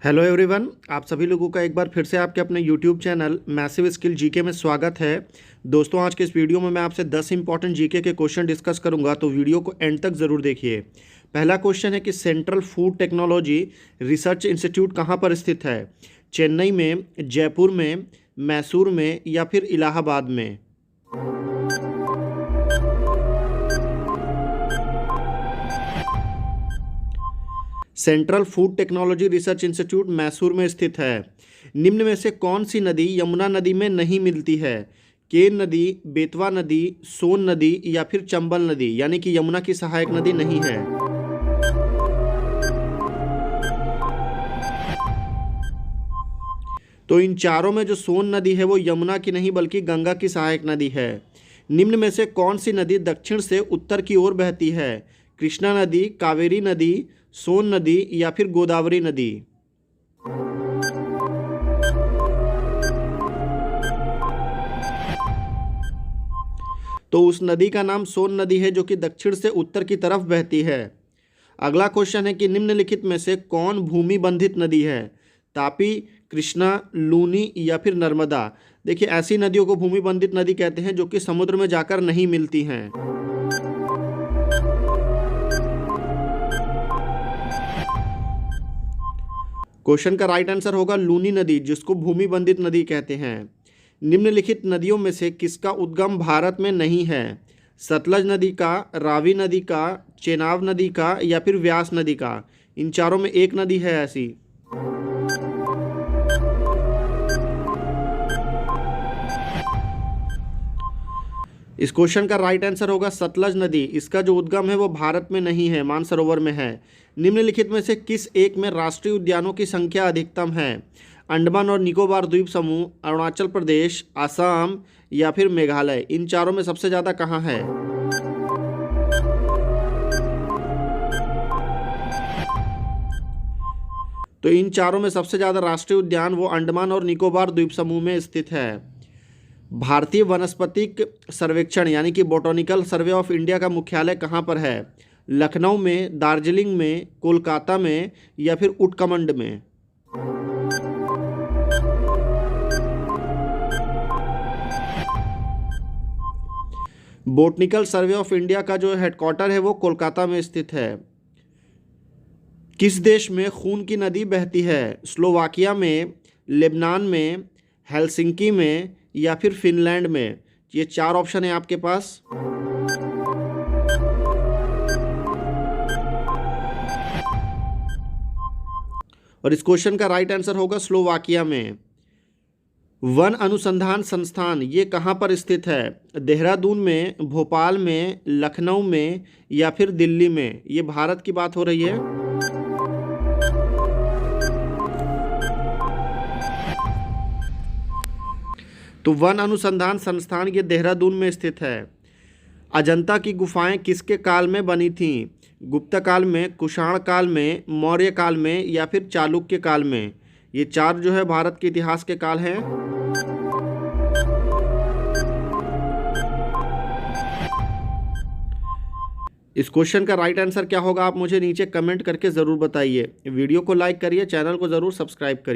Hello everyone, आप सभी लोगों का एक बार फिर से आपके अपने YouTube channel massive skill GK में स्वागत है। दोस्तों, आज के इस वीडियो में मैं आपसे 10 इंपॉर्टेंट जीके के क्वेश्चन डिस्कस करूंगा, तो वीडियो को एंड तक ज़रूर देखिए। पहला क्वेश्चन है कि central food technology research institute कहाँ पर स्थित है? चेन्नई में, जयपुर में, मैसूर में या फिर इलाहाबाद में? Central food technology research institute Mysore में स्थित है। निम्न में से कौन सी नदी यमुना नदी में नहीं मिलती है? केन नदी, बेतवा नदी, सोन नदी या फिर चंबल नदी, यानी कि यमुना की सहायक नदी नहीं है। तो इन चारों में जो सोन नदी है वो यमुना की नहीं बल्कि गंगा की सहायक नदी है। निम्न में से कौन सी नदी दक्षिण से उत्तर की ओर बहती है? कृष्णा नदी, कावेरी नदी, सोन नदी या फिर गोदावरी नदी? तो उस नदी का नाम सोन नदी है, जो कि दक्षिण से उत्तर की तरफ बहती है। अगला क्वेश्चन है कि निम्नलिखित में से कौन भूमि बंधित नदी है? तापी, कृष्णा, लूनी या फिर नर्मदा? देखिए, ऐसी नदियों को भूमि बंधित नदी कहते हैं जो कि समुद्र में जाकर नहीं मिलती हैं। क्वेश्चन का राइट आंसर होगा लूनी नदी, जिसको भूमि बंधित नदी कहते हैं। निम्नलिखित नदियों में से किसका उद्गम भारत में नहीं है? सतलज नदी का, रावी नदी का, चेनाब नदी का या फिर व्यास नदी का? इन चारों में एक नदी है ऐसी। इस क्वेश्चन का राइट आंसर होगा सतलज नदी। इसका जो उद्गम है वो भारत में नहीं है, मानसरोवर में है। निम्नलिखित में से किस एक में राष्ट्रीय उद्यानों की संख्या अधिकतम है? अंडमान और निकोबार द्वीप समूह, अरुणाचल प्रदेश, असम या फिर मेघालय? इन चारों में सबसे ज़्यादा कहाँ है? तो इन चारों में सबसे ज़्यादा राष्ट्रीय उद्यान वो अंडमान और निकोबार द्वीप समूह में स्थित है। भारतीय वनस्पतिक सर्वेक्षण यानी कि बोटॉनिकल सर्वे ऑफ इंडिया का मुख्यालय कहाँ पर है? लखनऊ में, दार्जिलिंग में, कोलकाता में या फिर उटकमंड में? बोटनिकल सर्वे ऑफ इंडिया का जो हेडक्वार्टर है वो कोलकाता में स्थित है। किस देश में खून की नदी बहती है? स्लोवाकिया में, लेबनान में, हेलसिंकी में या फिर फिनलैंड में? ये चार ऑप्शन है आपके पास। और इस क्वेश्चन का राइट आंसर होगा स्लोवाकिया में। वन अनुसंधान संस्थान ये कहाँ पर स्थित है? देहरादून में, भोपाल में, लखनऊ में या फिर दिल्ली में? ये भारत की बात हो रही है। तो वन अनुसंधान संस्थान ये देहरादून में स्थित है। अजंता की गुफाएं किसके काल में बनी थीं? गुप्त काल में, कुषाण काल में, मौर्य काल में या फिर चालुक्य काल में? ये चार जो है भारत के इतिहास के काल हैं। इस क्वेश्चन का राइट आंसर क्या होगा, आप मुझे नीचे कमेंट करके ज़रूर बताइए। वीडियो को लाइक करिए, चैनल को ज़रूर सब्सक्राइब करिए।